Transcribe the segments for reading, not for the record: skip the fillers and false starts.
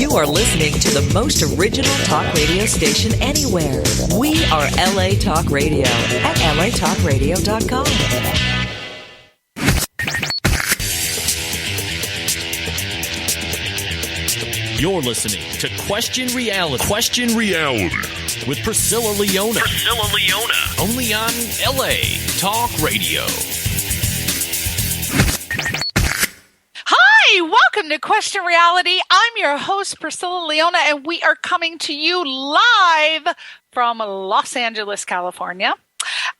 You are listening to the most original talk radio station anywhere. We are LA Talk Radio at latalkradio.com. You're listening to Question Reality. Question Reality with Priscilla Leona. Priscilla Leona. Only on LA Talk Radio. Hi, welcome to Question Reality. I'm your host, Priscilla Leona, and we are coming to you live from Los Angeles, California.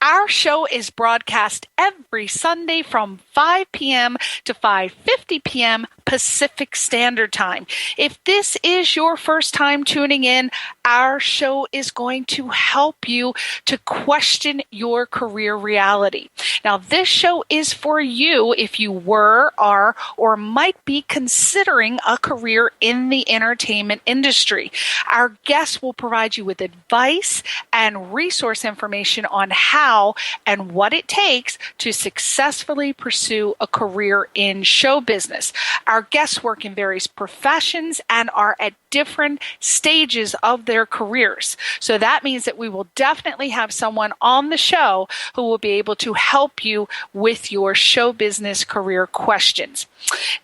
Our show is broadcast every Sunday from 5 p.m. to 5:50 p.m. Pacific Standard Time. If this is your first time tuning in, our show is going to help you to question your career reality. Now, this show is for you if you were, are, or might be considering a career in the entertainment industry. Our guests will provide you with advice and resource information on how and what it takes to successfully pursue a career in show business. Our guests work in various professions and are at different stages of their careers. So that means that we will definitely have someone on the show who will be able to help you with your show business career questions.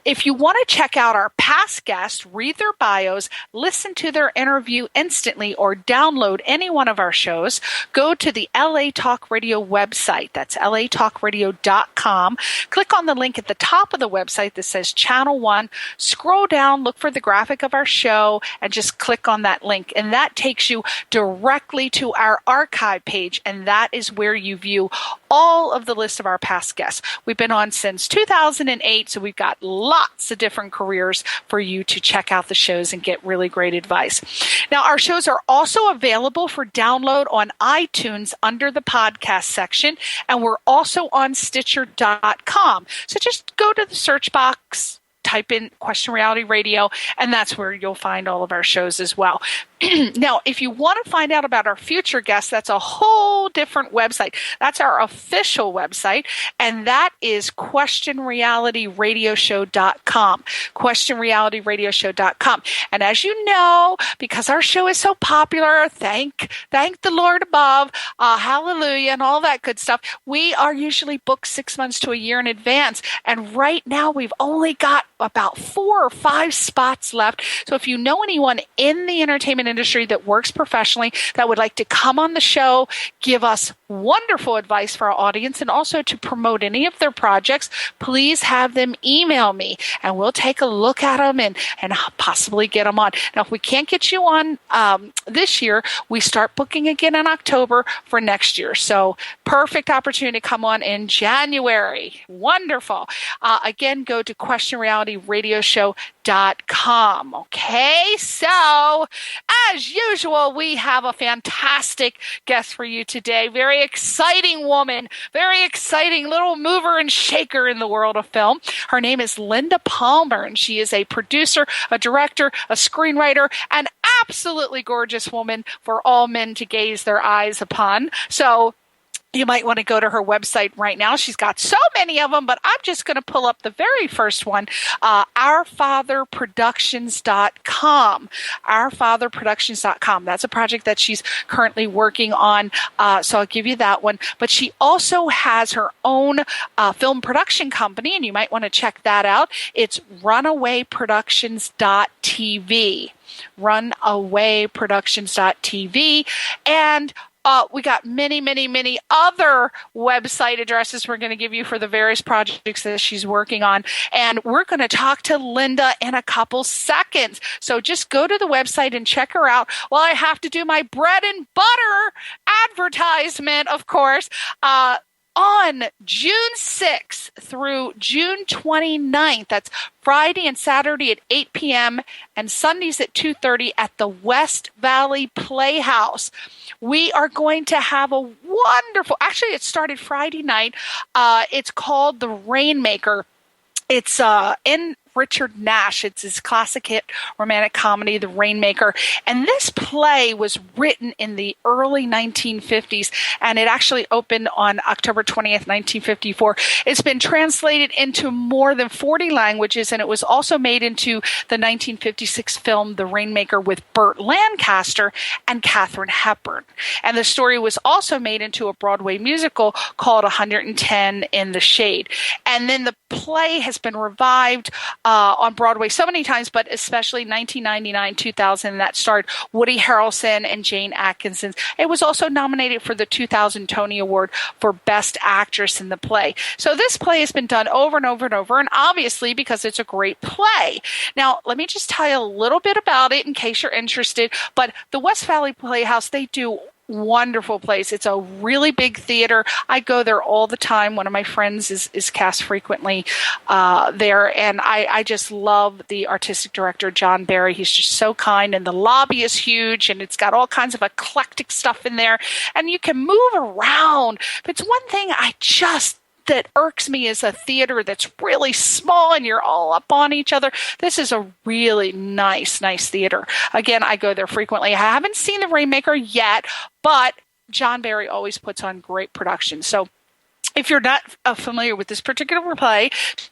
If you want to check out our past guests, read their bios, listen to their interview instantly, or download any one of our shows, go to the LA Talk Radio website. That's latalkradio.com. Click on the link at the top of the website that says Channel 1. Scroll down, look for the graphic of our show, and just click on that link. And that takes you directly to our archive page, and that is where you view all of the list of our past guests. We've been on since 2008, so we've got lots of different careers for you to check out the shows and get really great advice. Now, our shows are also available for download on iTunes under the podcast section, and we're also on Stitcher.com. So just go to the search box, type in Question Reality Radio, and that's where you'll find all of our shows as well. Now, if you want to find out about our future guests, that's a whole different website. That's our official website, and that is questionrealityradioshow.com. questionrealityradioshow.com. And as you know, because our show is so popular, thank the Lord above, hallelujah, and all that good stuff, we are usually booked 6 months to a year in advance. And right now, we've only got about 4 or 5 spots left. So if you know anyone in the entertainment industry that works professionally that would like to come on the show, give us wonderful advice for our audience, and also to promote any of their projects, please have them email me, and we'll take a look at them and possibly get them on. Now, if we can't get you on this year, we start booking again in October for next year. So perfect opportunity to come on in January. Wonderful. Again, go to questionrealityradioshow.com. Okay, so as usual, we have a fantastic guest for you today. Very exciting woman, very exciting little mover and shaker in the world of film. Her name is Linda Palmer, and she is a producer, a director, a screenwriter, an absolutely gorgeous woman for all men to gaze their eyes upon. So you might want to go to her website right now. She's got so many of them, but I'm just going to pull up the very first one, ourfatherproductions.com. Ourfatherproductions.com. That's a project that she's currently working on, so I'll give you that one. But she also has her own film production company, and you might want to check that out. It's runawayproductions.tv. Runawayproductions.tv. And we got many, many, many other website addresses we're going to give you for the various projects that she's working on. And we're going to talk to Linda in a couple seconds. So just go to the website and check her out. Well, I have to do my bread and butter advertisement, of course. On June 6th through June 29th, that's Friday and Saturday at 8 p.m. and Sundays at 2:30 at the West Valley Playhouse. We are going to have a wonderful, actually it started Friday night. It's called The Rainmaker. It's in Richard Nash. It's his classic hit romantic comedy, The Rainmaker. And this play was written in the early 1950s, and it actually opened on October 20th, 1954. It's been translated into more than 40 languages, and it was also made into the 1956 film The Rainmaker with Burt Lancaster and Katharine Hepburn. And the story was also made into a Broadway musical called 110 in the Shade. And then the play has been revived on Broadway so many times, but especially 1999, 2000, that starred Woody Harrelson and Jane Atkinson. It was also nominated for the 2000 Tony Award for Best Actress in the play. So this play has been done over and over and over, and obviously because it's a great play. Now, let me just tell you a little bit about it in case you're interested, but the West Valley Playhouse, they do wonderful place. It's a really big theater. I go there all the time. One of my friends is cast frequently there, and I just love the artistic director, John Barry. He's just so kind, and the lobby is huge, and it's got all kinds of eclectic stuff in there, and you can move around. But it's one thing that irks me is a theater that's really small and you're all up on each other. This is a really nice theater. Again, I go there frequently. I haven't seen The Rainmaker yet, but John Barry always puts on great productions. So if you're not familiar with this particular play,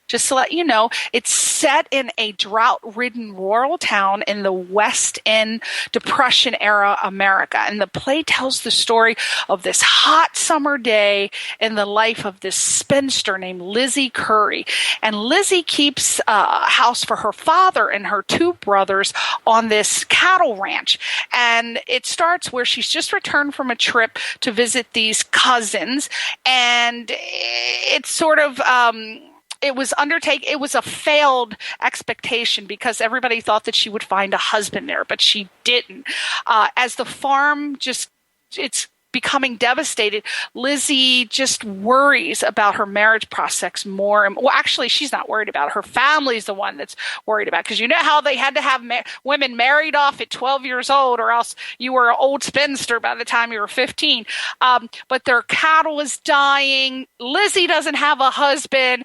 just to let you know, it's set in a drought-ridden rural town in the West End Depression-era America. And the play tells the story of this hot summer day in the life of this spinster named Lizzie Curry. And Lizzie keeps house for her father and her two brothers on this cattle ranch. And it starts where she's just returned from a trip to visit these cousins, and it's sort of it was a failed expectation because everybody thought that she would find a husband there, but she didn't. As the farm it's becoming devastated, Lizzie just worries about her marriage prospects more. Well, actually, she's not worried about it. Her family's the one that's worried about it, because you know how they had to have women married off at 12 years old, or else you were an old spinster by the time you were 15. But their cattle is dying. Lizzie doesn't have a husband,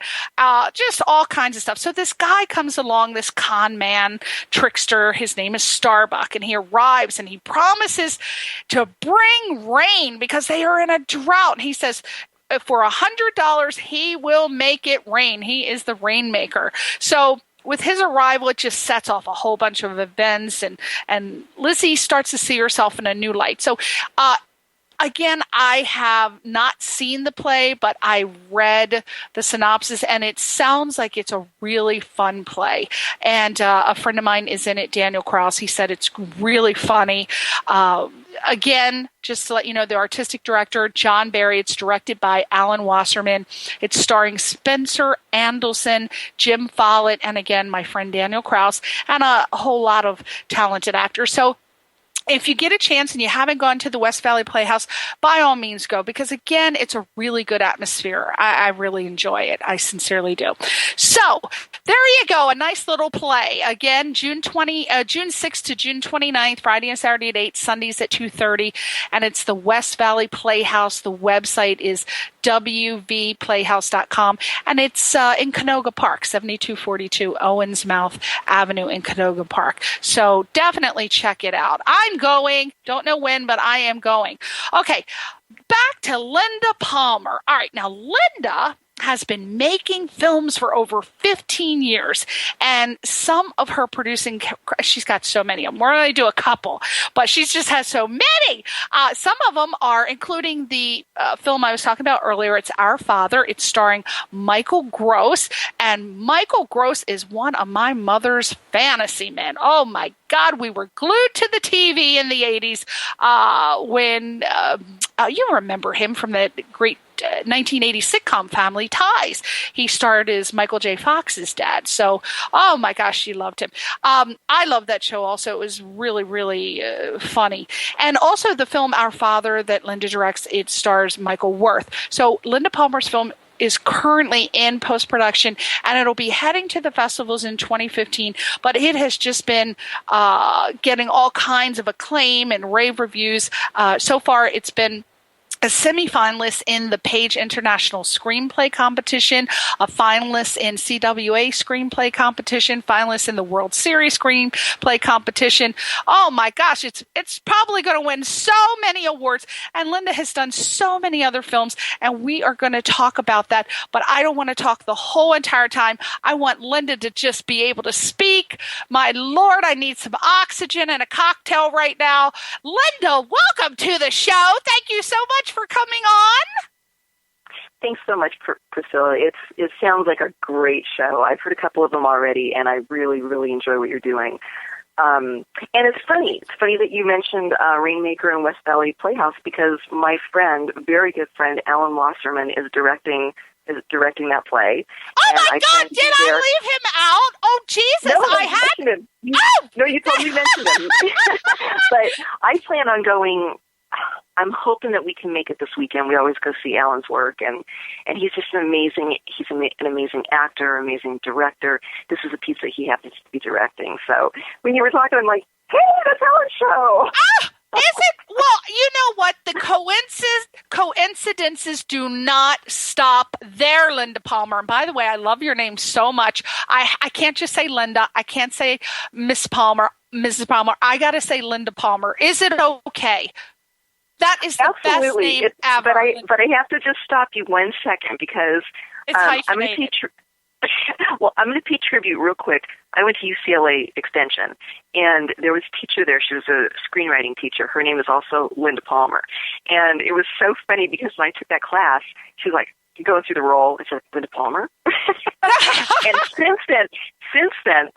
just all kinds of stuff. So this guy comes along, this con man, trickster. His name is Starbuck, and he arrives and he promises to bring rain because they are in a drought. And he says, for $100, he will make it rain. He is the rainmaker. So with his arrival, it just sets off a whole bunch of events, and Lizzie starts to see herself in a new light. So, again, I have not seen the play, but I read the synopsis, and it sounds like it's a really fun play. And a friend of mine is in it, Daniel Krause. He said it's really funny. Again, just to let you know, the artistic director, John Barry. It's directed by Alan Wasserman. It's starring Spencer Andelson, Jim Follett, and again, my friend Daniel Krause, and a whole lot of talented actors. So if you get a chance and you haven't gone to the West Valley Playhouse, by all means go, because again, it's a really good atmosphere. I really enjoy it. I sincerely do. So there you go. A nice little play. Again, June 6th to June 29th, Friday and Saturday at 8, Sundays at 2:30. And it's the West Valley Playhouse. The website is wvplayhouse.com. And it's in Canoga Park, 7242 Owensmouth Avenue in Canoga Park. So definitely check it out. I'm going. Don't know when, but I am going. Okay, back to Linda Palmer. All right, now Linda has been making films for over 15 years, and some of her producing, she's got so many of them. We're going to do a couple, but she's just has so many. Some of them are including the film I was talking about earlier. It's Our Father. It's starring Michael Gross, and Michael Gross is one of my mother's fantasy men. Oh my God, we were glued to the TV in the 80s when you remember him from the great 1980 sitcom Family Ties. He starred as Michael J. Fox's dad. So, oh my gosh, she loved him. I love that show also. It was really, really funny. And also the film Our Father that Linda directs, it stars Michael Worth. So Linda Palmer's film is currently in post-production, and it'll be heading to the festivals in 2015, but it has just been getting all kinds of acclaim and rave reviews. So far, it's been a semifinalist in the Page International Screenplay Competition, a finalist in CWA Screenplay Competition, finalist in the World Series Screenplay Competition. Oh my gosh, it's probably going to win so many awards. And Linda has done so many other films, and we are going to talk about that. But I don't want to talk the whole entire time. I want Linda to just be able to speak. My Lord, I need some oxygen and a cocktail right now. Linda, welcome to the show. Thank you so much for coming on. Thanks so much, Priscilla. It sounds like a great show. I've heard a couple of them already, and I really, really enjoy what you're doing. And it's funny. It's funny that you mentioned Rainmaker and West Valley Playhouse, because my friend, very good friend, Alan Wasserman, is directing that play. Oh my God! Did I leave him out? Oh Jesus! No, I had him. No, you totally mentioned him. But I plan on going. I'm hoping that we can make it this weekend. We always go see Alan's work, and he's just an amazing actor, amazing director. This is a piece that he happens to be directing. So when you were talking, I'm like, hey, that's Alan's show. Is it? Well, you know what? The coincidences do not stop there, Linda Palmer. And by the way, I love your name so much. I can't just say Linda. I can't say Miss Palmer, Mrs. Palmer. I got to say Linda Palmer. Is it okay? That is the best name ever. But I have to just stop you 1 second, because it's hyphenated. I'm going to pay tribute real quick. I went to UCLA Extension, and there was a teacher there. She was a screenwriting teacher. Her name is also Linda Palmer. And it was so funny, because when I took that class, she was like, you going through the role? I said, Linda Palmer? And since then,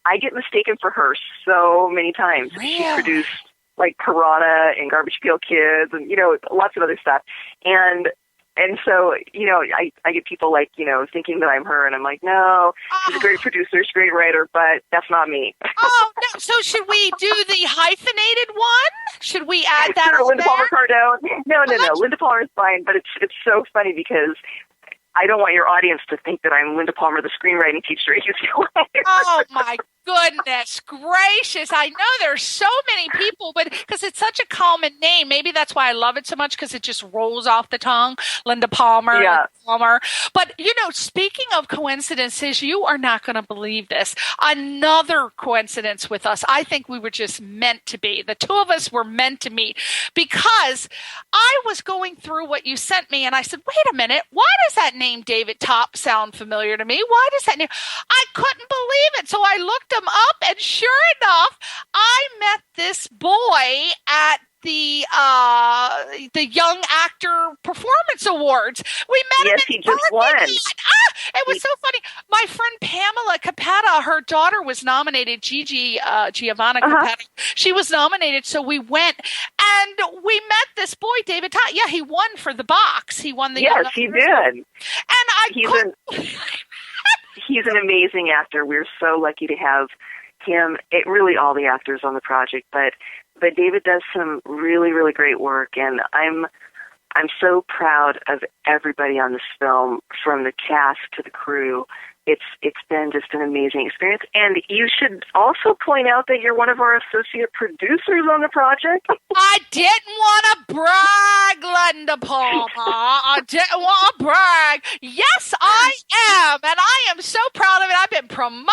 I get mistaken for her so many times. Really? She produced like Piranha and Garbage Pail Kids and, lots of other stuff. And so, I get people like, thinking that I'm her, and I'm like, no, she's a great producer, she's a great writer, but that's not me. Oh, no. So should we do the hyphenated one? Should we add that sure, on Linda there? Palmer Cardone. No. Linda Palmer is fine, but it's so funny, because I don't want your audience to think that I'm Linda Palmer, the screenwriting teacher at UCLA. Oh, my goodness gracious. I know there's so many people, but because it's such a common name, maybe that's why I love it so much, because it just rolls off the tongue. Linda Palmer, yeah. Linda Palmer. But, speaking of coincidences, you are not going to believe this. Another coincidence with us. I think we were just meant to be. The two of us were meant to meet, because I was going through what you sent me, and I said, wait a minute, why does that name David Topp sound familiar to me? Why does that name? I couldn't believe it. So I looked him up, and sure enough, I met this boy at the Young Actor Performance Awards. We met him. Yes, he just won. It was so funny. My friend Pamela Capetta, her daughter was nominated. Giovanna Capetta. She was nominated, so we went and we met this boy, David Todd. Yeah, he won for the box. He won the. Yes, he did. And he's an amazing actor. We're so lucky to have him. Really, all the actors on the project, but David does some really, really great work, and I'm so proud of everybody on this film, from the cast to the crew. It's been just an amazing experience. And you should also point out that you're one of our associate producers on the project. I didn't want to brag, Linda Palmer. I didn't want to brag. Yes, I am. And I am so proud of it. I've been promoting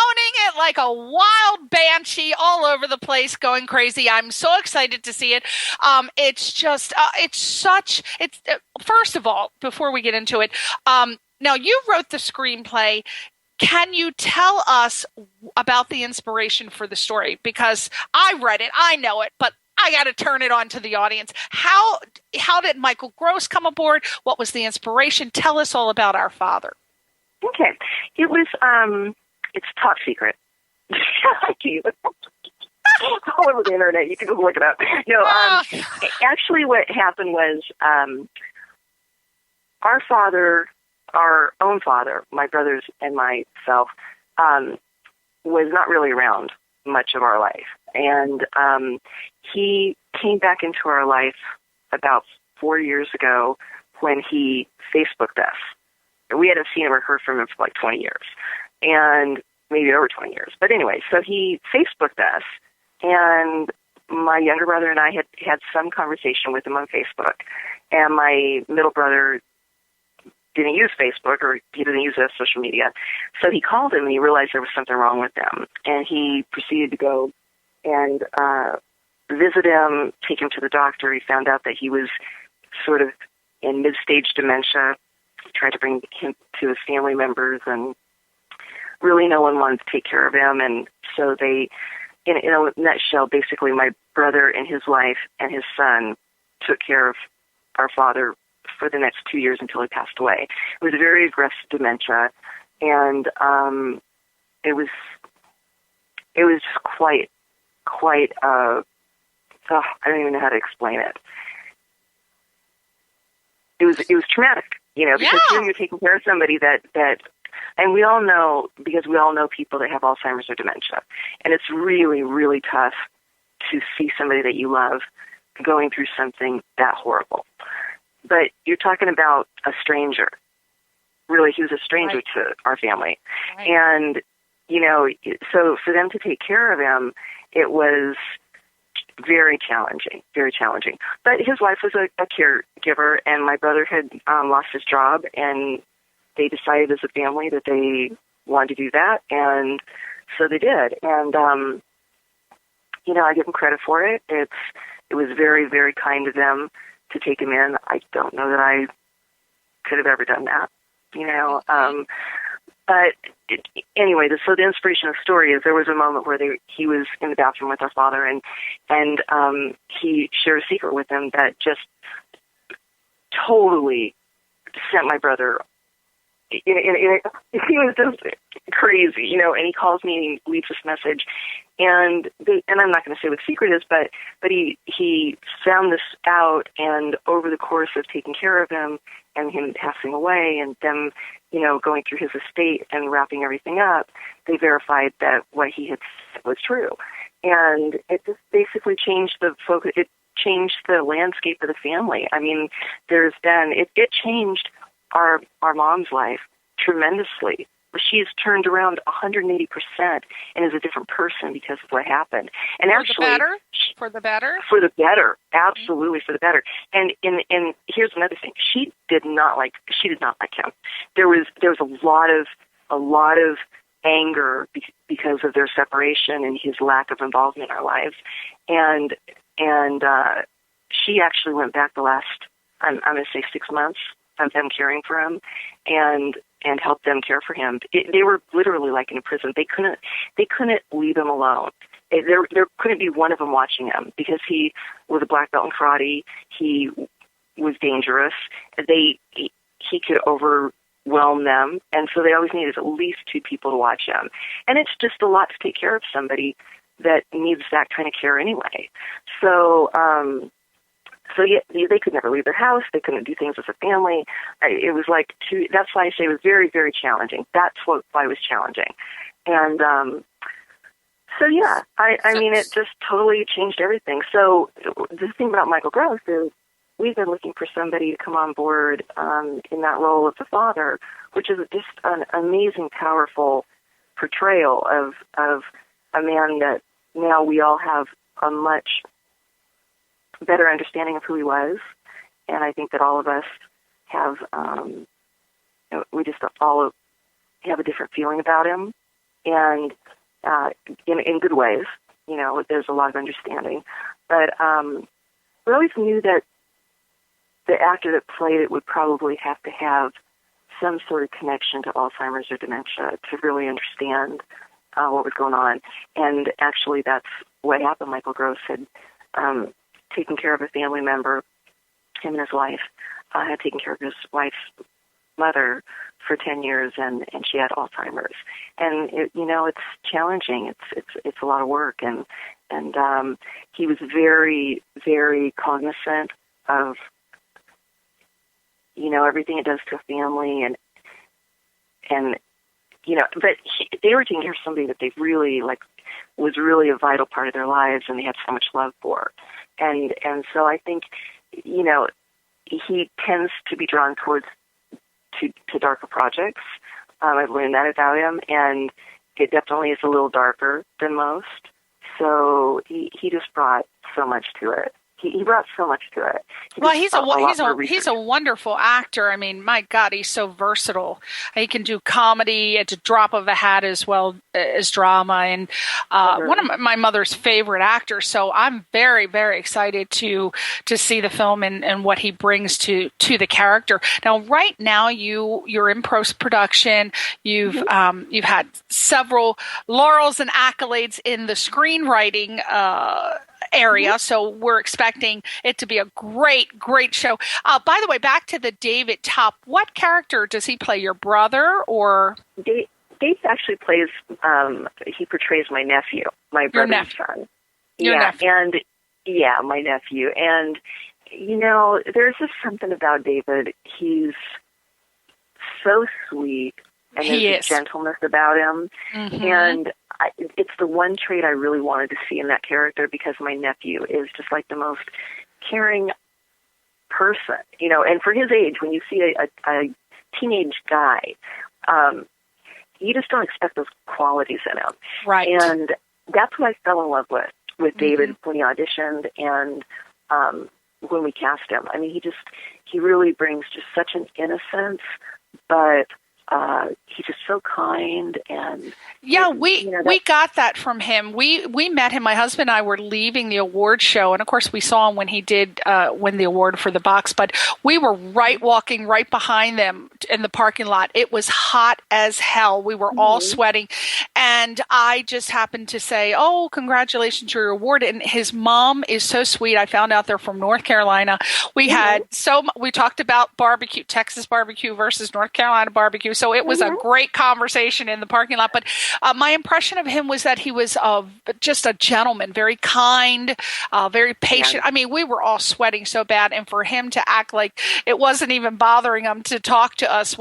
it like a wild banshee all over the place, going crazy. I'm so excited to see it. It's just, first of all, before we get into it, now you wrote the screenplay. Can you tell us about the inspiration for the story? Because I read it, I know it, but I got to turn it on to the audience. How did Michael Gross come aboard? What was the inspiration? Tell us all about Our Father. Okay. It was, it's top secret. All over the internet. You can just look it up. No, actually what happened was, our father, our own father, my brothers and myself, was not really around much of our life. And he came back into our life about 4 years ago when he Facebooked us. We hadn't seen him or heard from him for like 20 years, and maybe over 20 years. But anyway, so he Facebooked us, and my younger brother and I had some conversation with him on Facebook, and my middle brother didn't use Facebook, or he didn't use social media. So he called him, and he realized there was something wrong with them. And he proceeded to go and visit him, take him to the doctor. He found out that he was sort of in mid-stage dementia. He tried to bring him to his family members, and really no one wanted to take care of him. And so they, in a nutshell, basically my brother and his wife and his son took care of our father for the next 2 years until he passed away. It was a very aggressive dementia, and it was quite. I don't even know how to explain it. It was traumatic, because here you're taking care of somebody that, and we all know, because we all know people that have Alzheimer's or dementia, and it's really, really tough to see somebody that you love going through something that horrible. But you're talking about a stranger. Really, he was a stranger to our family. Right. And, so for them to take care of him, it was very challenging, very challenging. But his wife was a caregiver, and my brother had lost his job, and they decided as a family that they wanted to do that, and so they did. And, I give them credit for it. It was very, very kind of them to take him in. I don't know that I could have ever done that, but anyway, so the inspiration of the story is there was a moment where he was in the bathroom with our father, and he shared a secret with him that just totally sent my brother. He was just crazy, and he calls me and he leaves this message, and I'm not going to say what the secret is, but he found this out, and over the course of taking care of him and him passing away and them, going through his estate and wrapping everything up, they verified that what he had said was true, and it just basically changed the focus. It changed the landscape of the family. I mean, it changed our mom's life tremendously. She's turned around 180% and is a different person because of what happened. And actually, for the better, absolutely for the better. And here's another thing: she did not like him. There was a lot of anger because of their separation and his lack of involvement in our lives. And she actually went back the last, I'm going to say 6 months of them caring for him and helped them care for him. They were literally like in a prison. They couldn't leave him alone. There couldn't be one of them watching him because he was a black belt in karate. He was dangerous. He could overwhelm them, and so they always needed at least 2 people to watch him. And it's just a lot to take care of somebody that needs that kind of care anyway. So yeah, they could never leave their house. They couldn't do things as a family. It was like that's why I say it was very, very challenging. That's why it was challenging. And so yeah, I mean, it just totally changed everything. So the thing about Michael Gross is we've been looking for somebody to come on board in that role of the father, which is just an amazing, powerful portrayal of a man that now we all have a much better understanding of who he was, and I think that all of us have, we just all have a different feeling about him, and in good ways, there's a lot of understanding. But we always knew that the actor that played it would probably have to have some sort of connection to Alzheimer's or dementia to really understand what was going on. And actually, that's what happened. Michael Gross had taken care of a family member, him and his wife, had taken care of his wife's mother for 10 years, and she had Alzheimer's. And it's challenging. It's a lot of work, and he was very, very cognizant of everything it does to a family, and but they were taking care of somebody that they really was really a vital part of their lives, and they had so much love for. And so I think, he tends to be drawn towards to darker projects. I've learned that about him, and it definitely is a little darker than most. so he just brought so much to it. He brought so much to it. He's a wonderful actor. I mean, my God, he's so versatile. He can do comedy at a drop of a hat as well as drama, and one of my mother's favorite actors. So I'm very, very excited to see the film and what he brings to the character. Now, right now, you're in post production. You've had several laurels and accolades in the screenwriting area, so we're expecting it to be a great, great show. By the way, back to the David Top. What character does he play? Your brother, or Dave actually plays? He portrays my nephew, my brother's son. Your nephew. And my nephew. And there's just something about David. He's so sweet, and there's a gentleness about him, and it's the one trait I really wanted to see in that character, because my nephew is just like the most caring person, and for his age, when you see a teenage guy, you just don't expect those qualities in him. Right. And that's what I fell in love with David when he auditioned, and when we cast him. I mean, he really brings just such an innocence, but he's just so kind, and we got that from him. We met him. My husband and I were leaving the award show, and of course we saw him when he did win the award for the box. But we were walking right behind them in the parking lot. It was hot as hell. We were all sweating, and I just happened to say, "Oh, congratulations to your award!" And his mom is so sweet. I found out they're from North Carolina. We talked about barbecue, Texas barbecue versus North Carolina barbecue. So it was a great conversation in the parking lot. But my impression of him was that he was just a gentleman, very kind, very patient. Yeah. I mean, we were all sweating so bad. And for him to act like it wasn't even bothering him to talk to us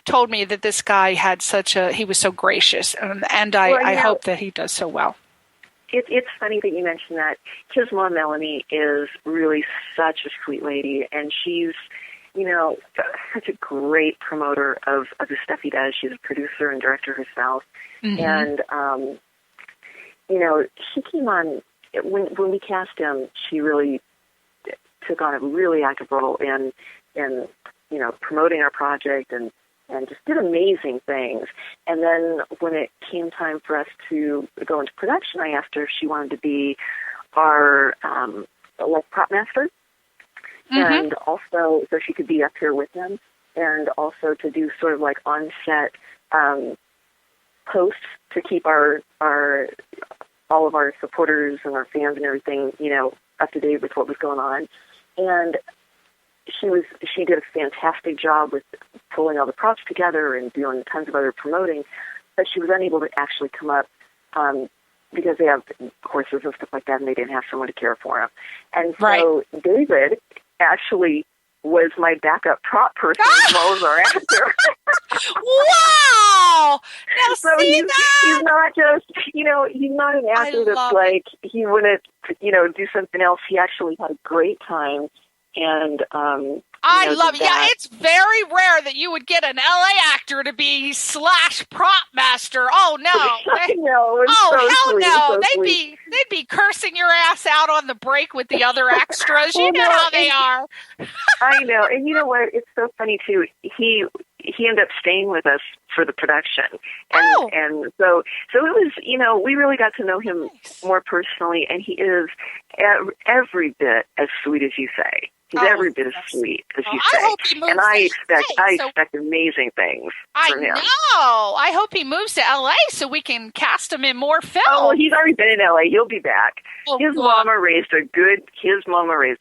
told me that this guy had he was so gracious. And I hope that he does so well. It's funny that you mentioned that. His mom, Melanie, is really such a sweet lady. And she's, such a great promoter of the stuff he does. She's a producer and director herself. And, she came on, when we cast him, she really took on a really active role in promoting our project and just did amazing things. And then when it came time for us to go into production, I asked her if she wanted to be our, prop master. And also, so she could be up here with them, and also to do sort of like on-set posts to keep all of our supporters and our fans and everything, up to date with what was going on. And she did a fantastic job with pulling all the props together and doing tons of other promoting, but she was unable to actually come up because they have horses and stuff like that, and they didn't have someone to care for them. And so David actually was my backup prop person as well as our actor. Wow! Now so he's not just, he's not an actor that's like, he wouldn't, do something else. He actually had a great time. And I love it. Yeah, it's very rare that you would get an LA actor to be / prop master. Oh no! I know. Hell sweet. no! So They'd be cursing your ass out on the break with the other extras. You know how they are. I know, and you know what? It's so funny too. He ended up staying with us for the production, and so it was. We really got to know him more personally, and he is every bit as sweet as you say. He's every bit as sweet as you say. I hope he moves and I expect amazing things from him. I know. I hope he moves to LA so we can cast him in more films. Oh, well, he's already been in LA. He'll be back. His mama raised a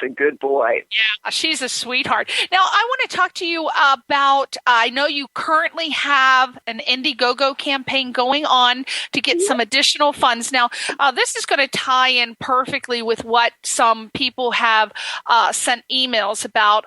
good boy. Yeah, she's a sweetheart. Now, I want to talk to you about, I know you currently have an Indiegogo campaign going on to get some additional funds. Now, this is going to tie in perfectly with what some people have sent emails about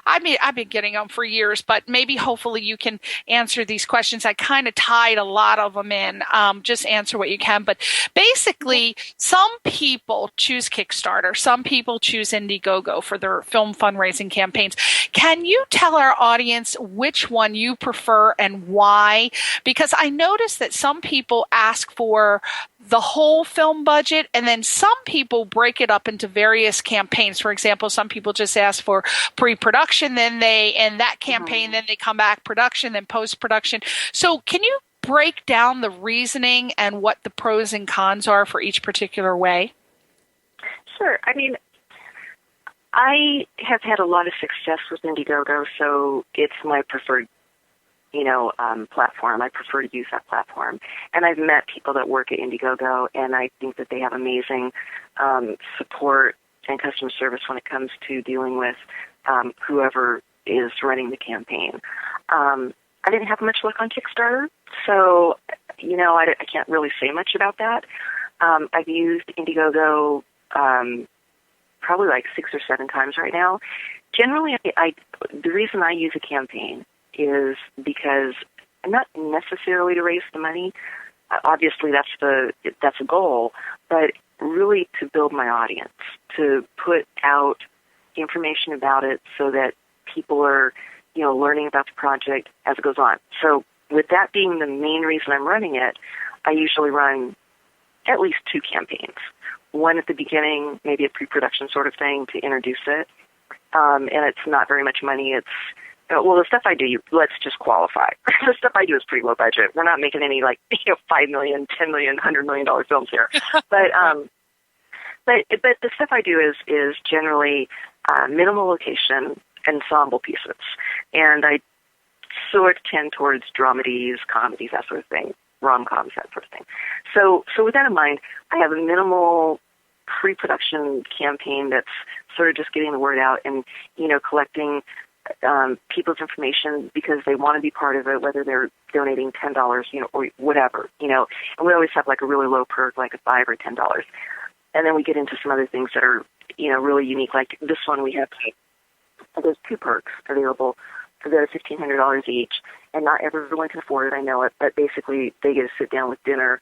I've been getting them for years, but maybe hopefully you can answer these questions. I kind of tied a lot of them in. Just answer what you can. But basically, some people choose Kickstarter. Some people choose Indiegogo for their film fundraising campaigns. Can you tell our audience which one you prefer and why? Because I noticed that some people ask for the whole film budget, and then some people break it up into various campaigns. For example, some people just ask for pre-production, then that campaign, then they come back production, then post-production. So can you break down the reasoning and what the pros and cons are for each particular way? Sure. I mean, I have had a lot of success with Indiegogo, so it's my preferred platform. I prefer to use that platform. And I've met people that work at Indiegogo, and I think that they have amazing support and customer service when it comes to dealing with whoever is running the campaign. I didn't have much luck on Kickstarter, so, I can't really say much about that. I've used Indiegogo probably like 6 or 7 times right now. Generally, the reason I use a campaign is because not necessarily to raise the money. Obviously, that's a goal, but really to build my audience, to put out information about it so that people are, learning about the project as it goes on. So with that being the main reason I'm running it, I usually run at least 2 campaigns. One at the beginning, maybe a pre-production sort of thing to introduce it, and it's not very much money. It's the stuff I do, let's just qualify. The stuff I do is pretty low budget. We're not making any $5 million, $10 million, $100 million films here. But the stuff I do is generally minimal location, ensemble pieces. And I sort of tend towards dramedies, comedies, that sort of thing, rom-coms, that sort of thing. So with that in mind, I have a minimal pre-production campaign that's sort of just getting the word out and, collecting people's information because they want to be part of it, whether they're donating $10, or whatever, And we always have like a really low perk, like a $5 or $10. And then we get into some other things that are, really unique. Like this one, we have, there's 2 perks available that are $1,500 each, and not everyone can afford it. I know it, but basically they get to sit down with dinner,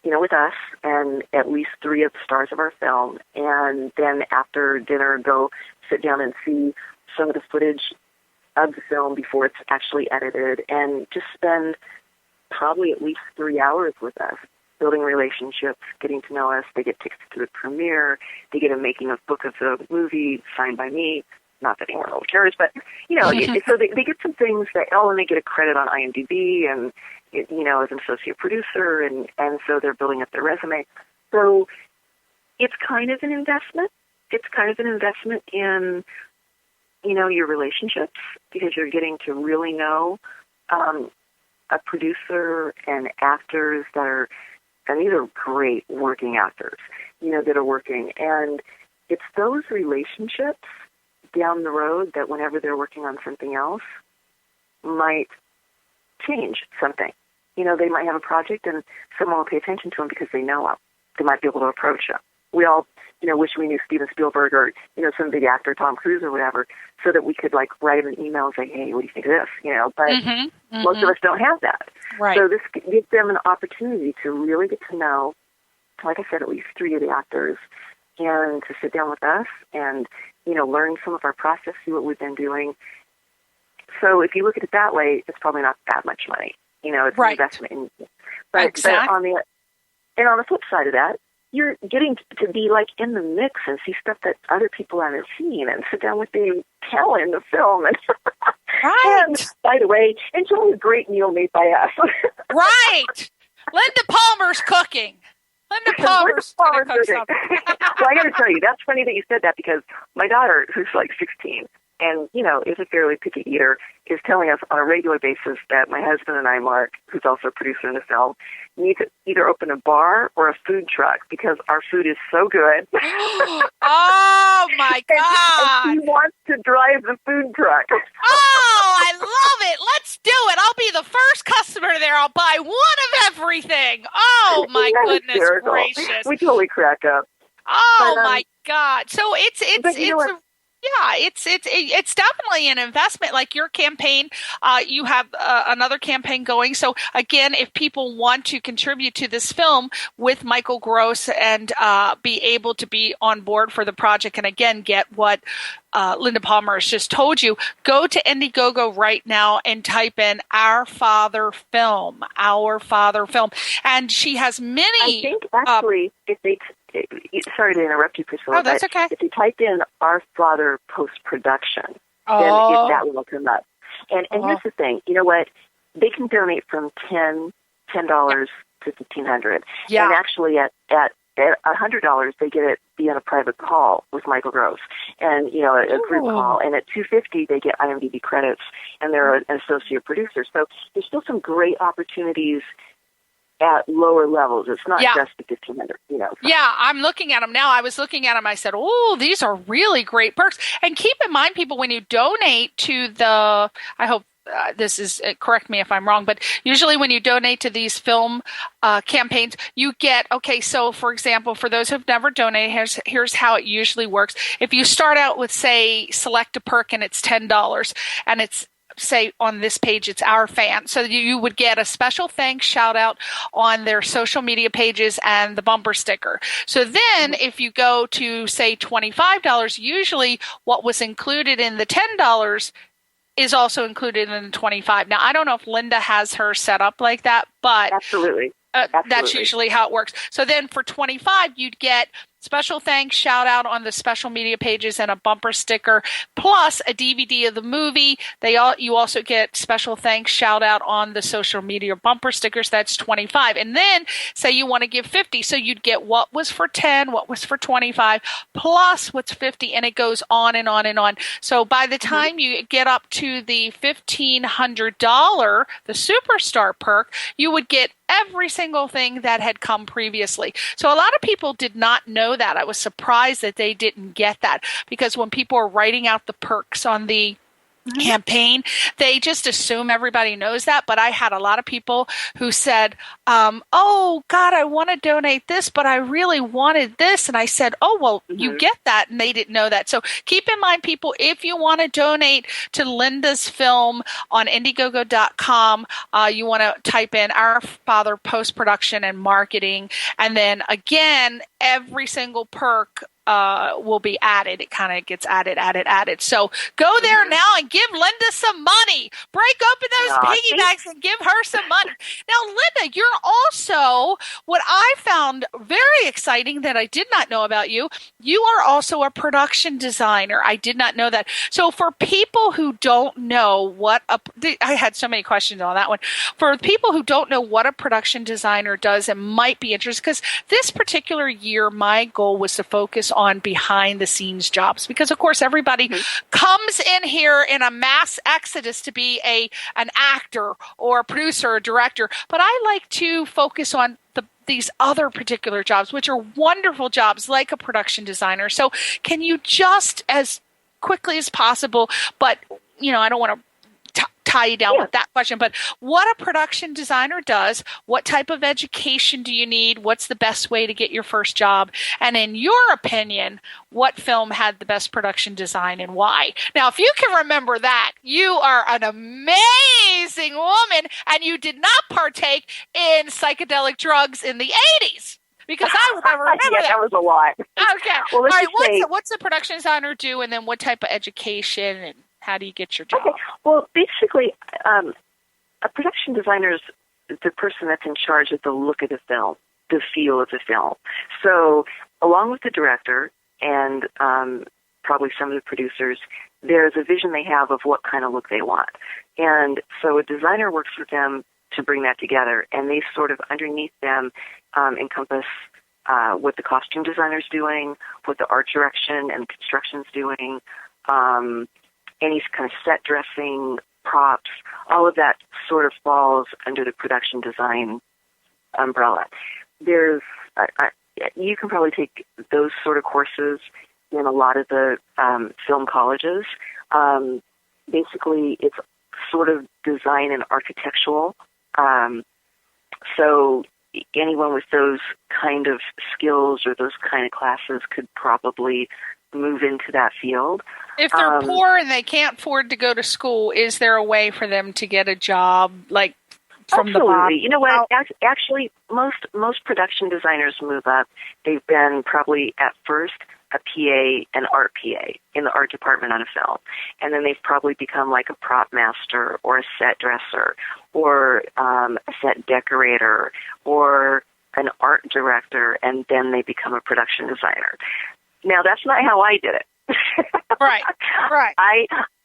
with us and at least 3 of the stars of our film, and then after dinner go sit down and see some of the footage of the film before it's actually edited, and just spend probably at least 3 hours with us, building relationships, getting to know us. They get tickets to the premiere. They get a making of book of the movie signed by me. Not that anyone really cares, but, so they get some things that, and they get a credit on IMDb and, as an associate producer, and so they're building up their resume. So it's kind of an investment. It's kind of an investment in, your relationships, because you're getting to really know a producer and actors and these are great working actors, that are working. And it's those relationships down the road that whenever they're working on something else might change something. They might have a project and someone will pay attention to them because they know them. They might be able to approach them. We all, wish we knew Steven Spielberg or, some big actor, Tom Cruise or whatever, so that we could write an email and say, hey, what do you think of this? But most of us don't have that. Right. So this gives them an opportunity to really get to know, like I said, at least 3 of the actors, and to sit down with us and, learn some of our process, see what we've been doing. So if you look at it that way, it's probably not that much money. It's right. an investment. But Exactly. But on the flip side of that, you're getting to be in the mix and see stuff that other people haven't seen and sit down with the talent in the film. And, Right. and by the way, enjoy a great meal made by us. Right. Linda Palmer's cooking. Linda Palmer's going to cook something. Well, I got to tell you, that's funny that you said that, because my daughter, who's 16, and, is a fairly picky eater, is telling us on a regular basis that my husband and I, Mark, who's also a producer in the film, need to either open a bar or a food truck because our food is so good. Oh, my God. And she wants to drive the food truck. Oh, I love it. Let's do it. I'll be the first customer there. I'll buy one of everything. Oh, my goodness hysterical. gracious. We totally crack up. Oh, But, my God. So it's Yeah, it's definitely an investment. Like your campaign, you have another campaign going. So again, if people want to contribute to this film with Michael Gross and be able to be on board for the project, and again get what Linda Palmer has just told you, go to Indiegogo right now and type in Our Father Film, and she has many. I think actually, if they sorry to interrupt you, Priscilla. Oh, that's okay. If you typed in Our Father post-production, then that will come up. And here's the thing. You know what? They can donate from $10 to $1,500. Yeah. And actually at $100, they get it be on a private call with Michael Gross, and a group call. And at $250, they get IMDb credits, and they're an associate producer. So there's still some great opportunities at lower levels. It's not just the $1,500, Yeah, I'm looking at them now. I was looking at them. I said, oh, these are really great perks. And keep in mind, people, when you donate to the, I hope this is, correct me if I'm wrong, but usually when you donate to these film campaigns, you get, okay, so for example, for those who've never donated, here's how it usually works. If you start out with, say, select a perk and it's $10 and it's, say on this page, it's Our Fan. So you would get a special thanks shout out on their social media pages and the bumper sticker. So then if you go to say $25, usually what was included in the $10 is also included in the $25. Now, I don't know if Linda has her set up like that, but Absolutely. That's usually how it works. So then for $25, you'd get special thanks shout out on the special media pages and a bumper sticker, plus a DVD of the movie. You also get special thanks shout out on the social media bumper stickers. That's $25. And then say you want to give $50, so you'd get what was for $10, what was for $25, plus what's $50, and it goes on and on and on. So by the time you get up to the $1,500, the superstar perk, you would get every single thing that had come previously. So a lot of people did not know that. I was surprised that they didn't get that, because when people are writing out the perks on the campaign, they just assume everybody knows that. But I had a lot of people who said, oh God, I want to donate this, but I really wanted this. And I said, oh, well, you get that. And they didn't know that. So keep in mind, people, if you want to donate to Linda's film on Indiegogo.com, you want to type in Our Father post-production and marketing. And then again, every single perk will be added. It kind of gets added. So go there now and give Linda some money. Break open those piggy banks and give her some money. Now, Linda, you're also, what I found very exciting that I did not know about you, you are also a production designer. I did not know that. So for people who don't know I had so many questions on that one. For people who don't know what a production designer does and might be interested, because this particular year, my goal was to focus on behind the scenes jobs, because of course everybody comes in here in a mass exodus to be an actor or a producer or a director, but I like to focus on these other particular jobs, which are wonderful jobs like a production designer. So can you just, as quickly as possible, but I don't want to tie you down with that question, but what a production designer does, what type of education do you need, what's the best way to get your first job, and in your opinion, what film had the best production design and why? Now, if you can remember that, you are an amazing woman, and you did not partake in psychedelic drugs in the 80s. Because I would never remember that was a lot. Okay. Well, all right. What's the production designer do, and then what type of education and how do you get your job? Okay. Well, basically, a production designer is the person that's in charge of the look of the film, the feel of the film. So, along with the director and probably some of the producers, there's a vision they have of what kind of look they want. And so a designer works with them to bring that together, and they sort of, underneath them, encompass what the costume designer's doing, what the art direction and construction's doing, any kind of set dressing, props, all of that sort of falls under the production design umbrella. There's, you can probably take those sort of courses in a lot of the film colleges. Basically, it's sort of design and architectural. So anyone with those kind of skills or those kind of classes could probably move into that field. If they're poor and they can't afford to go to school, is there a way for them to get a job, like from the bottom? You know what? Actually, most production designers move up. They've been probably at first a PA, an art PA in the art department on a film, and then they've probably become like a prop master or a set dresser or a set decorator or an art director, and then they become a production designer. Now, that's not how I did it. Right.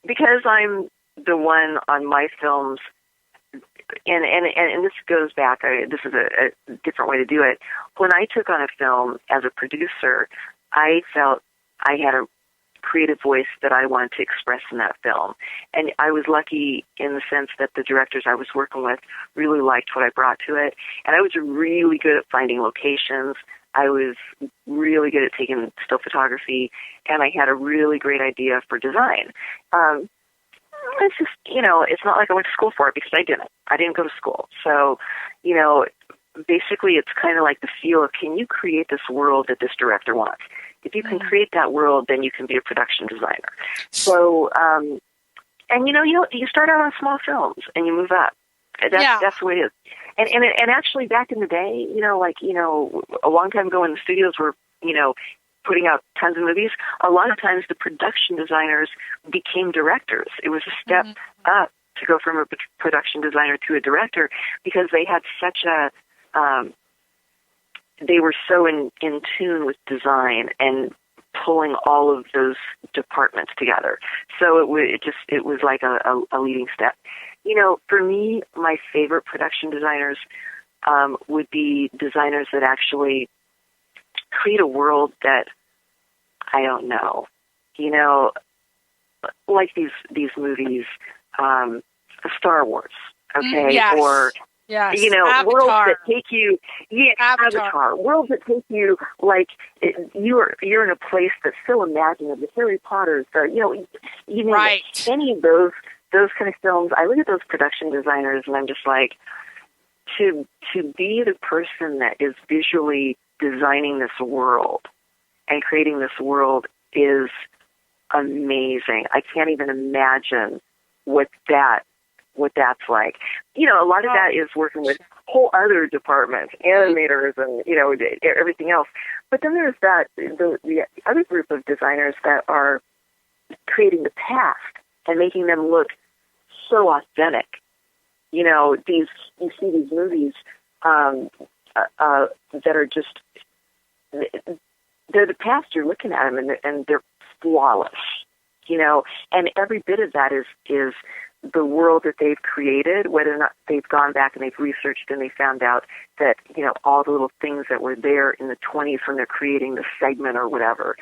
Because I'm the one on my films, and this goes back, this is a different way to do it. When I took on a film as a producer, I felt I had a creative voice that I wanted to express in that film. And I was lucky in the sense that the directors I was working with really liked what I brought to it. And I was really good at finding locations. I was really good at taking still photography, and I had a really great idea for design. It's just, it's not like I went to school for it, because I didn't. I didn't go to school. So, basically it's kind of like the feel of, can you create this world that this director wants? If you can create that world, then you can be a production designer. So, you start out on small films and you move up. That's the way it is. And actually back in the day, a long time ago when the studios were, putting out tons of movies, a lot of times the production designers became directors. It was a step up to go from a production designer to a director, because they had such a, they were so in tune with design and pulling all of those departments together. So it was like a leading step. For me, my favorite production designers would be designers that actually create a world that, I don't know, like these movies, Star Wars, okay? Yes. Or, Avatar. worlds that take you, Avatar. Worlds that take you, like, you're in a place that's so imaginative, the Harry Potters, right. Any of those kind of films. I look at those production designers and I'm just like, to be the person that is visually designing this world and creating this world is amazing. I can't even imagine what that's like. A lot of that is working with whole other departments, animators and, everything else. But then there's the other group of designers that are creating the past and making them look so authentic. You see these movies that are just, they're the past. You're looking at them and they're flawless. And every bit of that is the world that they've created, whether or not they've gone back and they've researched and they found out that, all the little things that were there in the 20s when they're creating the segment or whatever,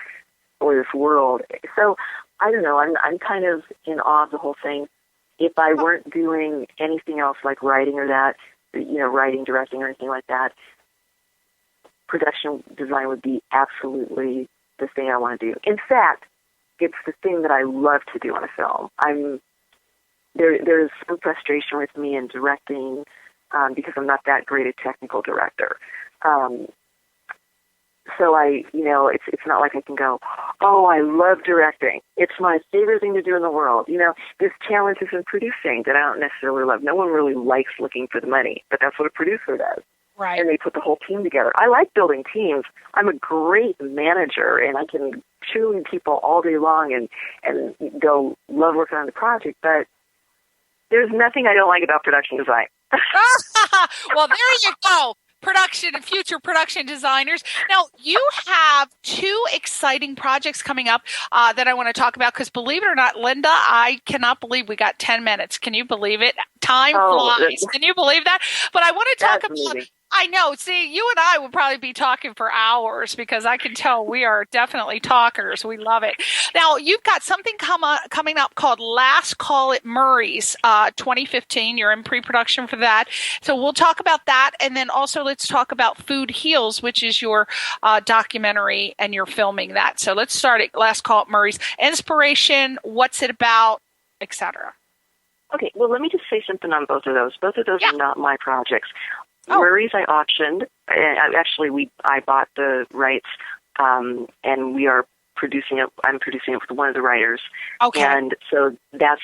or this world. So, I don't know, I'm kind of in awe of the whole thing. If I weren't doing anything else like writing or that, writing, directing, or anything like that, production design would be absolutely the thing I want to do. In fact, it's the thing that I love to do on a film. There's some frustration with me in directing because I'm not that great a technical director. So it's not like I can go, oh, I love directing. It's my favorite thing to do in the world. There's challenges in producing that I don't necessarily love. No one really likes looking for the money, but that's what a producer does. Right. And they put the whole team together. I like building teams. I'm a great manager, and I can cheerlead people all day long and go love working on the project, but there's nothing I don't like about production design. Well, there you go. Production and future production designers. Now, you have two exciting projects coming up that I want to talk about, because believe it or not, Linda, I cannot believe we got 10 minutes. Can you believe it? Time flies. Can you believe that? But I want to talk about... Amazing. I know. See, you and I would probably be talking for hours, because I can tell we are definitely talkers. We love it. Now, you've got something coming up called Last Call at Murray's 2015. You're in pre-production for that. So we'll talk about that. And then also let's talk about Food Heals, which is your documentary, and you're filming that. So let's start at Last Call at Murray's. Inspiration, what's it about, etc. Okay, well, let me just say something on both of those. Both of those are not my projects. Murray's I auctioned. Actually, I bought the rights, and we are producing it. I'm producing it with one of the writers. Okay. And so that's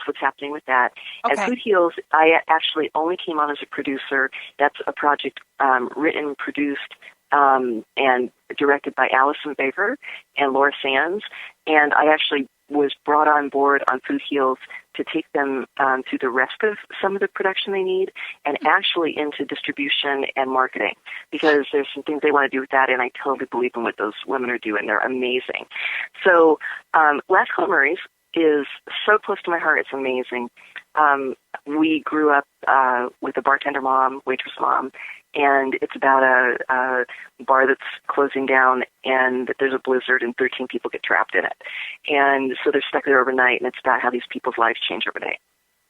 what's happening with that. Okay. At Food Heals, I actually only came on as a producer. That's a project written, produced, and directed by Allison Baker and Laura Sands. And I actually was brought on board on Food Heals to take them through the rest of some of the production they need and actually into distribution and marketing, because there's some things they want to do with that, and I totally believe in what those women are doing. They're amazing. So Last Call Murray's is so close to my heart. It's amazing. We grew up with a bartender mom, waitress mom, and it's about a bar that's closing down, and there's a blizzard, and 13 people get trapped in it. And so they're stuck there overnight, and it's about how these people's lives change overnight.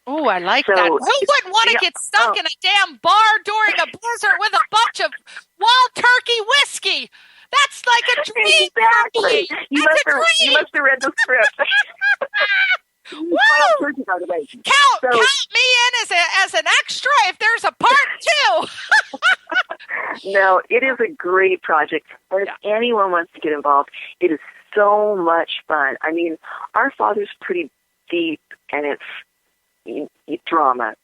Oh, I like that. Who wouldn't want to get stuck in a damn bar during a blizzard with a bunch of wild turkey whiskey? That's like a dream. Exactly. You must have read the script. Woo! Count me in as an extra if there's a part 2. No, it is a great project. And if anyone wants to get involved, it is so much fun. I mean, Our Father's pretty deep, and it's drama.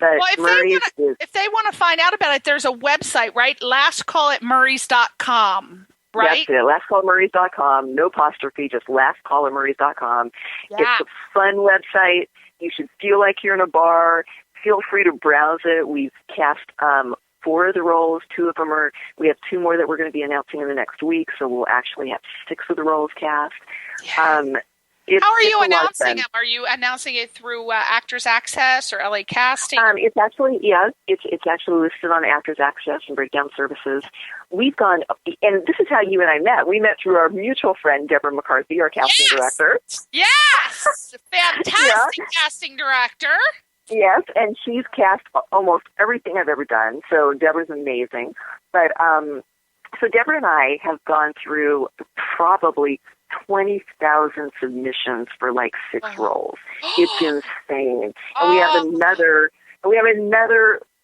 But if they want to find out about it, there's a website, right? lastcallatmurrays.com. Right? That's it, lastcallatmurrays.com, no apostrophe, just lastcallatmurrays.com. Yeah. It's a fun website. You should feel like you're in a bar. Feel free to browse it. We've cast 4 of the roles. 2 of them we have 2 more that we're going to be announcing in the next week, so we'll actually have 6 of the roles cast. Yeah. How are you announcing them? Are you announcing it through Actors Access or LA Casting? It's actually listed on Actors Access and Breakdown Services. We've gone, and this is how you and I met. We met through our mutual friend, Deborah McCarthy, our casting director. Yes! Fantastic casting director. Yes, and she's cast almost everything I've ever done, so Deborah's amazing. But so Deborah and I have gone through probably 20,000 submissions for like 6 roles. It's insane. And we have another,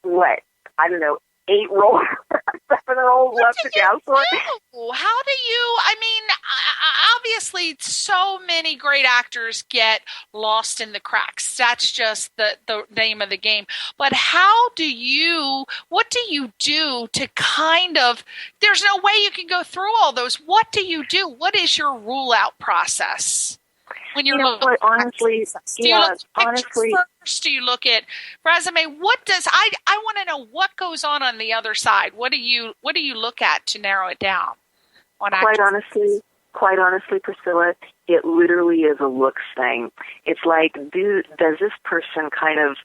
what? I don't know, 8 roles, 7 roles left to cast for. How do you, I mean, obviously so many great actors get lost in the cracks. That's just the name of the game. But what do you do to kind of, there's no way you can go through all those. What do you do? What is your rule out process? When you're looking, honestly, first? Do you look at resume? What does I want to know what goes on the other side? What do you look at to narrow it down? Quite honestly, Priscilla, it literally is a looks thing. It's like, does this person kind of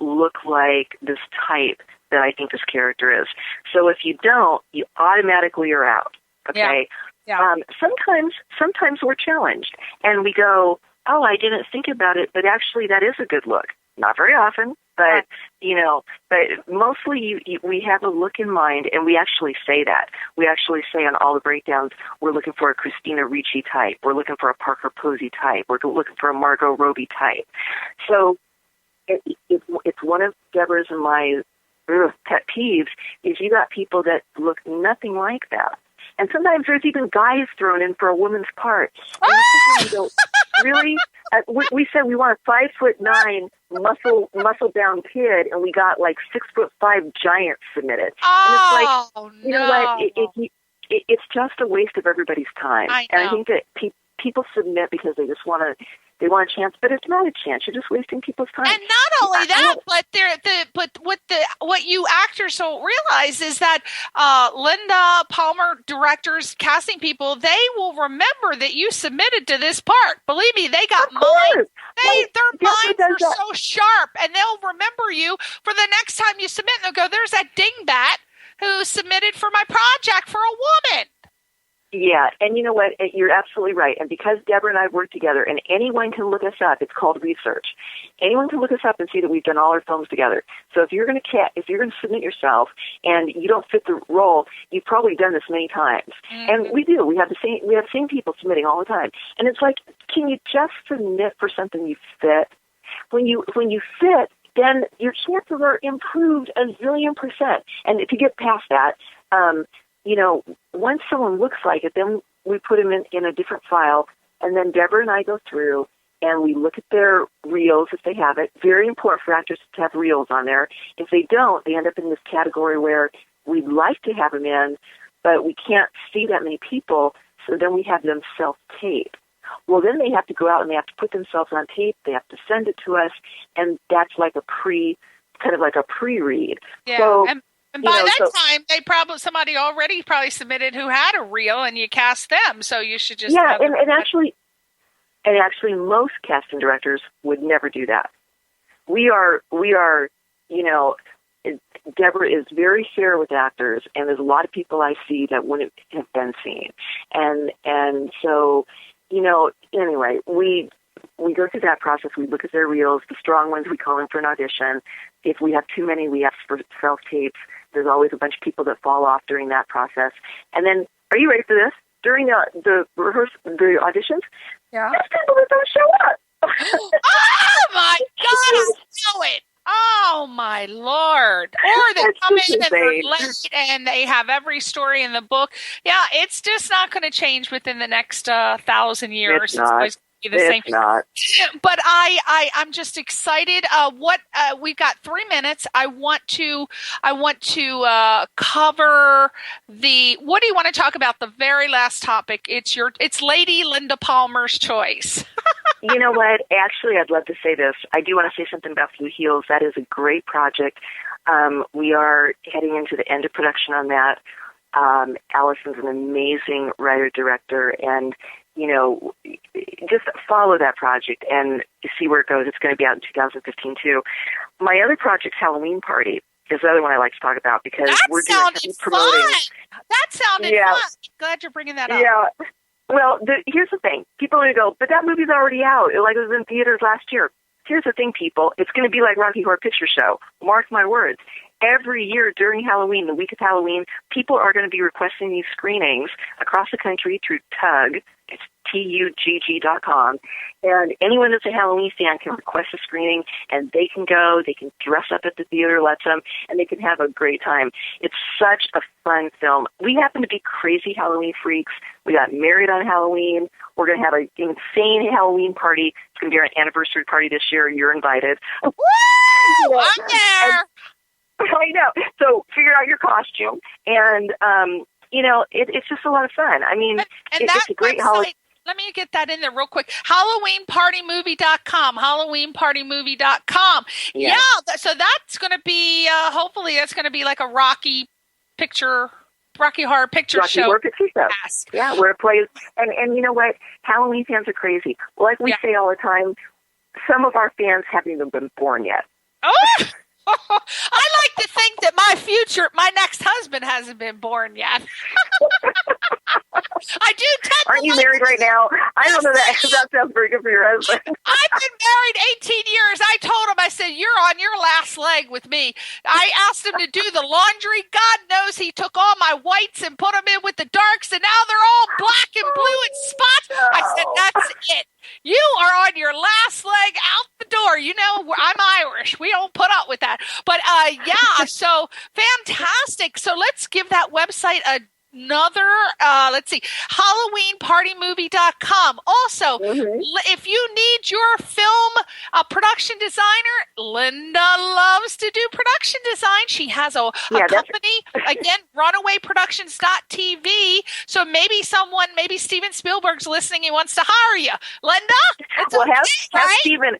look like this type that I think this character is? So if you don't, you automatically are out. Okay. Yeah. Sometimes we're challenged and we go, oh, I didn't think about it, but actually that is a good look. Not very often, but but mostly we have a look in mind, and we actually say that. We actually say on all the breakdowns, we're looking for a Christina Ricci type, we're looking for a Parker Posey type, we're looking for a Margot Robbie type. So it's one of Deborah's and my pet peeves is you got people that look nothing like that. And sometimes there's even guys thrown in for a woman's part. And you go, really? We said we want a 5'9" muscle bound kid, and we got like 6'5" giants submitted. Oh, and it's like, you know what? It's just a waste of everybody's time. And I think that people submit because they just want to. They want a chance, but it's not a chance. You're just wasting people's time. And not only that, but what you actors don't realize is that Linda Palmer, directors, casting people, they will remember that you submitted to this part. Believe me, they got minds. Their minds are so sharp, and they'll remember you for the next time you submit. They'll go, "There's that dingbat who submitted for my project for a woman." Yeah, and you know what? You're absolutely right. And because Deborah and I work together, and anyone can look us up, it's called research. Anyone can look us up and see that we've done all our films together. So if you're going to submit yourself and you don't fit the role, you've probably done this many times. Mm-hmm. And we do. We have the same people submitting all the time. And it's like, can you just submit for something you fit? When you fit, then your chances are improved a zillion%. And if you get past that, once someone looks like it, then we put them in a different file, and then Deborah and I go through and we look at their reels if they have it. Very important for actors to have reels on there. If they don't, they end up in this category where we'd like to have them in, but we can't see that many people, so then we have them self-tape. Well, then they have to go out and they have to put themselves on tape. They have to send it to us, and that's like kind of like a pre-read. Yeah, so, and by that time, somebody already probably submitted who had a reel, and you cast them. So you should just and actually, most casting directors would never do that. We are, Deborah is very fair with actors, and there's a lot of people I see that wouldn't have been seen, and so, anyway, we go through that process. We look at their reels. The strong ones, we call in for an audition. If we have too many, we ask for self-tapes. There's always a bunch of people that fall off during that process. And then, are you ready for this? During the auditions, there's people that don't show up. Oh, my God, I know it. Oh, my Lord. Or they come in and they're late and they have every story in the book. Yeah, it's just not going to change within the next 1,000 years. It's always be the same. Not. But I'm just excited. We've got 3 minutes. I want to cover what do you want to talk about? The very last topic. It's Lady Linda Palmer's choice. You know what? Actually, I'd love to say this. I do want to say something about Blue Heels. That is a great project. We are heading into the end of production on that. Allison's an amazing writer-director, and, just follow that project and see where it goes. It's going to be out in 2015, too. My other project, Halloween Party, is the other one I like to talk about because we're doing promoting. That sounded fun. Glad you're bringing that up. Yeah. Well, here's the thing. People are going to go, but that movie's already out. It was in theaters last year. Here's the thing, people. It's going to be like Rocky Horror Picture Show. Mark my words. Every year during Halloween, the week of Halloween, people are going to be requesting these screenings across the country through TUG. It's TUGG.com. And anyone that's a Halloween fan can request a screening, and they can go. They can dress up at the theater, lets them, and they can have a great time. It's such a fun film. We happen to be crazy Halloween freaks. We got married on Halloween. We're going to have an insane Halloween party. It's going to be our anniversary party this year. You're invited. Woo! I'm there. I know. So figure out your costume, and it's just a lot of fun. I mean, it's a great holiday. Let me get that in there real quick. HalloweenPartyMovie.com. HalloweenPartyMovie.com. Yes. Yeah. So that's going to be. Hopefully, that's going to be like a Rocky Horror Picture Show. Horror Picture Show. Yeah, where it plays. And you know what? Halloween fans are crazy. Like we say all the time, some of our fans haven't even been born yet. Oh. I like to think that my next husband hasn't been born yet. I do tend Aren't you married right now? I don't know that. That sounds very good for your husband. I've been married 18 years. I told him, I said, you're on your last leg with me. I asked him to do the laundry. God knows he took all my whites and put them in with the darks, and now they're all black and blue and spots. I said, that's it. You are on your last leg out the door. I'm Irish. We don't put up with that. But, so fantastic. So let's give that website another, let's see, HalloweenPartyMovie.com. Also, if you need your film production designer, Linda loves to do production design. She has a company, again, runawayproductions.tv. So maybe Steven Spielberg's listening. He wants to hire you. Linda? Have Steven.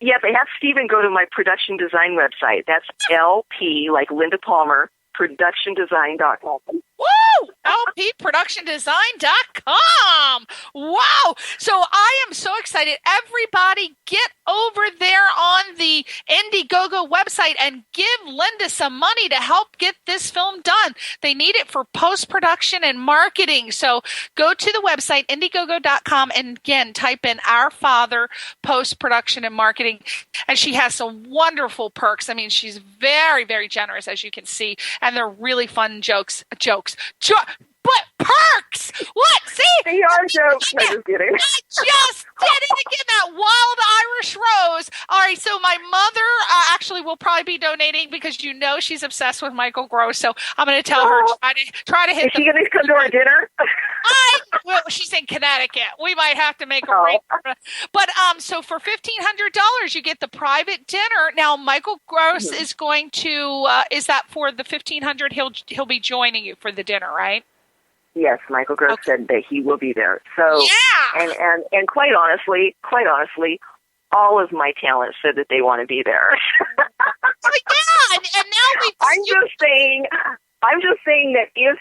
Yeah, they have Steven go to my production design website. That's LP, like Linda Palmer, productiondesign.com. Woo! LPProductionDesign.com. Wow. So I am so excited. Everybody get over there on the Indiegogo website and give Linda some money to help get this film done. They need it for post-production and marketing. So go to the website, Indiegogo.com, and again, type in Our Father Post-Production and Marketing. And she has some wonderful perks. I mean, she's very, very generous, as you can see. And they're really fun jokes. But perks! What? See? They are jokes. I'm just kidding. I just did it again, that wild Irish rose. All right, so my mother actually will probably be donating because she's obsessed with Michael Gross. So I'm going to tell her, try to hit. Is she going to come to our dinner? Well, she's in Connecticut. We might have to make a rate. But so for $1,500, you get the private dinner. Now, Michael Gross is going to. Is that for the $1,500? He'll be joining you for the dinner, right? Yes, Michael Gross said that he will be there. So and quite honestly, all of my talent said that they want to be there. And now I'm just saying that if,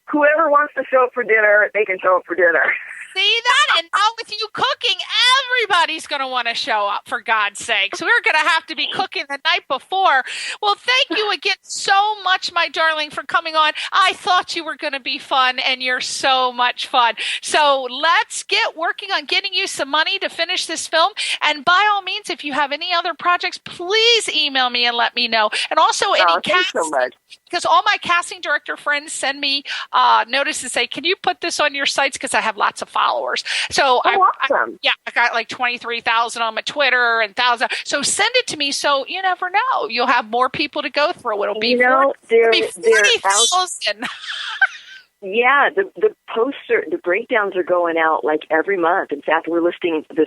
whoever wants to show up for dinner, they can show up for dinner. See that? And now with you cooking, everybody's going to want to show up, for God's sake. So we're going to have to be cooking the night before. Well, thank you again so much, my darling, for coming on. I thought you were going to be fun, and you're so much fun. So let's get working on getting you some money to finish this film. And by all means, if you have any other projects, please email me and let me know. And also any thanks so much. Because all my casting director friends send me notices and say, can you put this on your sites? Because I have lots of followers. So awesome. I got like 23,000 on my Twitter and 1,000. So send it to me. So you never know. You'll have more people to go through. It'll be 40,000. Yeah, the poster, the breakdowns are going out like every month. In fact, we're listing the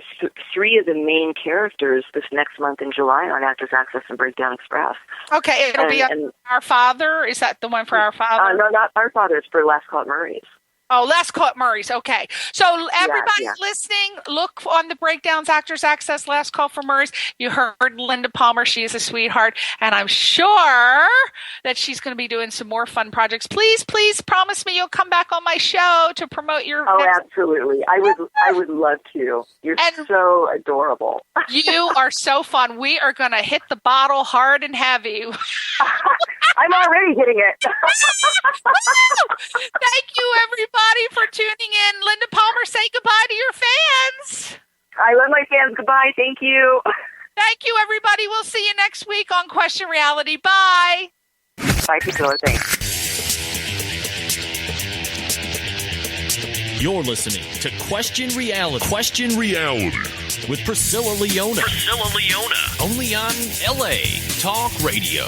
3 of the main characters this next month in July on Actors Access and Breakdown Express. Okay, it'll be Our Father. Is that the one for Our Father? No, not Our Father. It's for Last Call at Murray's. Oh, Last Call at Murray's. Okay. So everybody listening, look on the breakdowns, Actors Access, Last Call for Murray's. You heard Linda Palmer. She is a sweetheart. And I'm sure that she's going to be doing some more fun projects. Please, please promise me you'll come back on my show to promote your absolutely. I would love to. You're so adorable. You are so fun. We are going to hit the bottle hard and heavy. I'm already hitting it. Thank you, everybody, for tuning in. Linda Palmer, say goodbye to your fans. I love my fans. Goodbye. Thank you. Thank you, everybody. We'll see you next week on Question Reality. Bye. Bye, Priscilla. Thanks. You're listening to Question Reality. Question Reality with Priscilla Leona. Only on LA Talk Radio.